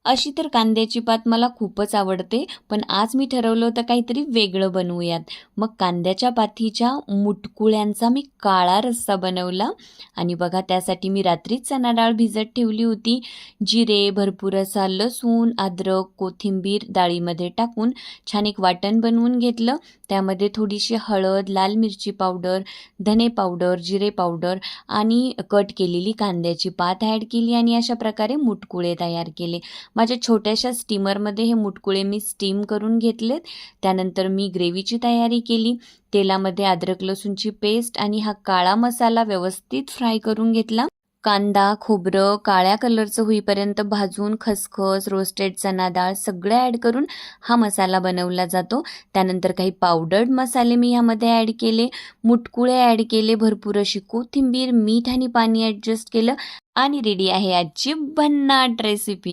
अशी तर कांद्याची पात मला खूपच आवडते, पण आज मी ठरवलं होतं काहीतरी वेगळं बनवूयात. मग कांद्याच्या पातीच्या मुटकुळ्यांचा मी काळा रस्सा बनवला आणि बघा त्यासाठी मी रात्रीच चणा डाळ भिजत ठेवली होती. जिरे, भरपूर असा लसूण, अद्रक, कोथिंबीर डाळीमध्ये टाकून छान एक वाटण बनवून घेतलं. त्यामध्ये थोडीशी हळद, लाल मिरची पावडर, धने पावडर, जिरे पावडर आणि कट केलेली कांद्याची पात ॲड केली आणि अशा प्रकारे मुटकुळे तयार केले. माझ्या छोट्याशा स्टीमरमध्ये हे मुटकुळे मी स्टीम करून घेतलेत. त्यानंतर मी ग्रेव्हीची तयारी केली. तेलामध्ये अद्रक लसूणची पेस्ट आणि हा काळा मसाला व्यवस्थित फ्राय करून घेतला. कांदा, खोबरं काळ्या कलरचं होईपर्यंत भाजून खसखस, रोस्टेड चणा डाळ सगळं ॲड करून हा मसाला बनवला जातो. त्यानंतर काही पावडर्ड मसाले मी ह्यामध्ये ॲड केले, मुटकुळे ॲड केले, भरपूर अशी कोथिंबीर, मीठ आणि पाणी ॲडजस्ट केलं आणि रेडी आहे आजची भन्नाट रेसिपी.